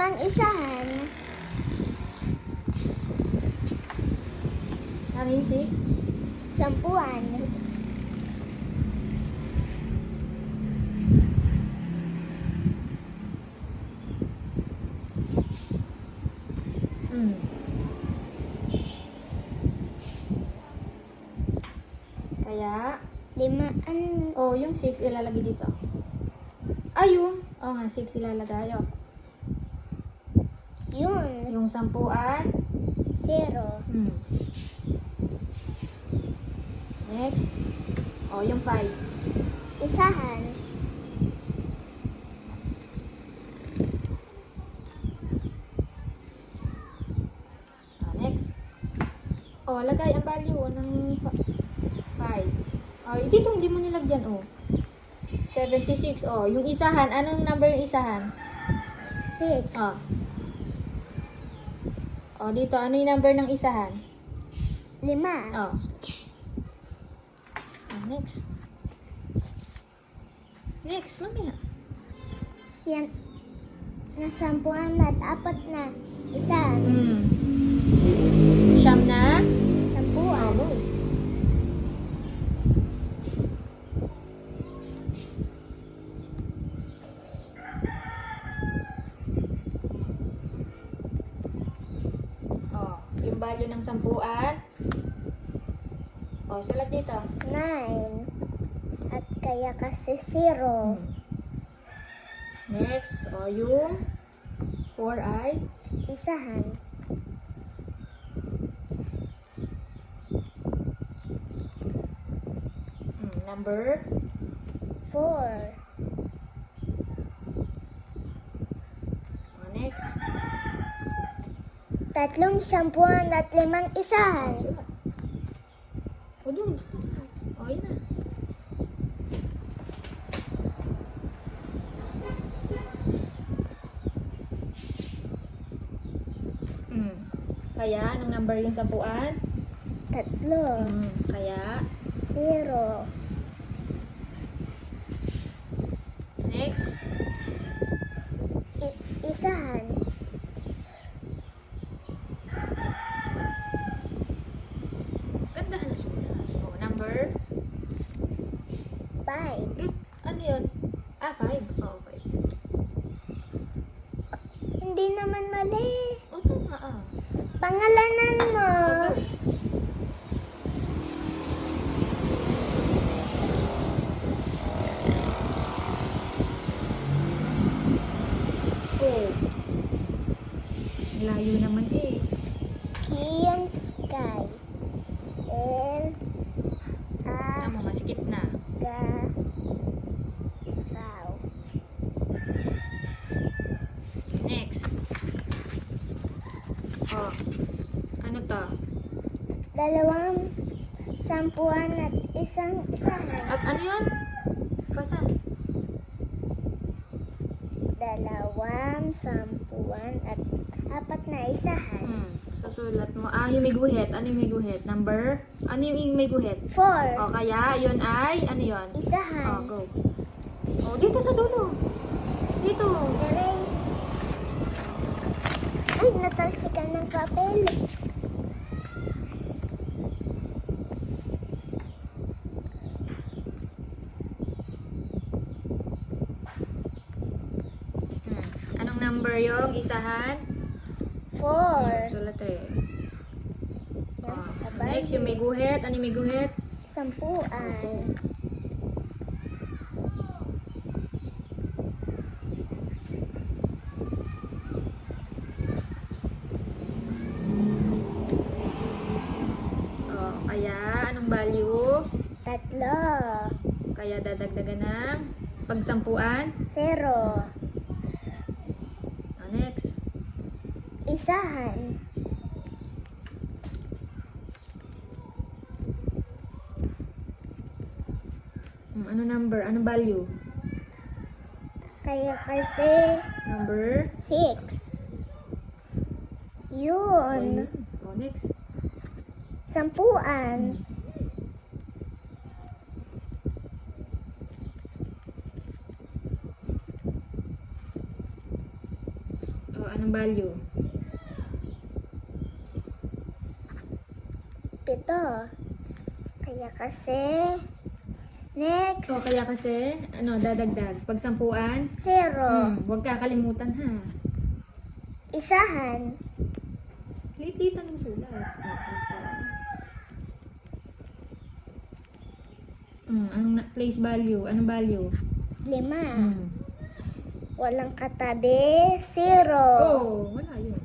Limang isahan. Ano yung 6? Sampuan. Mm. Kaya, Limaan. oh, yung 6 ilalagay dito. Ayun. Oh nga, 6 ilalagay. Oh. Yun. Yung sampuan. 0. Mm. Next. Oh, yung 5. Isahan. Oh, next. Oh, lagay ang value ng 5. Oh, dito hindi mo nilagyan, oh. 76. Oh, yung isahan. Anong number yung isahan? 6. Oh. Oh, dito. Ano yung number ng isahan? 5. Oh. Oh, next. Next, mamaya. Siyam. Nasampuan at 4 na. Isahan. Hmm. Siyam na? Sampuan. Oh, go. Oh, yung value ng sampuan. Oh, sulat dito. 9. At kaya kasi 0. Hmm. Next, oh, yung 4 ay Isahan. number 4. oh, next. Tatlong sampuan at 5 isahan. Oh, sulat. Oh, dun. Oh, yun na. Kaya, anong number yung sampuan? 3. Kaya, 0. next. Isahan. Ganda na sulat. Oh, number? 5. Ano yun? 5. Oh, 5. Hindi naman mali. Oh, tama Pangalanan mo. Oh, go. Oh. Layo naman eh. Kian Sky. L. A. Tama, masikip na. Ga. Raw. Next. Oh. Ano to? 2 sampuan at 1 isahan. At ano yun? Basa. 2 sampuan at 4 na isahan. Susulat mo. Yung may guhit. Ano yung may guhit? Number? Ano yung may guhit? 4. O, kaya, yun ay, ano yun? Isahan. Go. O, dito sa dulo. Dito. Erase. Ay, natalsikan ng papel. Anong number yung isahan? 4. Sulat eh. Yan, O, sabay. next, yung may guhit. Ano yung may guhit? Sampuan. O, kaya, anong value? 3. Kaya dadagdagan ng pagsampuan. 0. O, next. Isahan. Ano number? Anong value? Kaya kasi Number? 6. Yun. O, next. Sampuan. anong value? 7. Kaya kasi, next, O, kaya kasi, dadagdag. Pag sampuan, 0. huwag kakalimutan ha. Isahan, Lit-litan mo sulat. Isa. Anong place value? Anong value? 5. Walang katabi, 0. Oh, wala yun.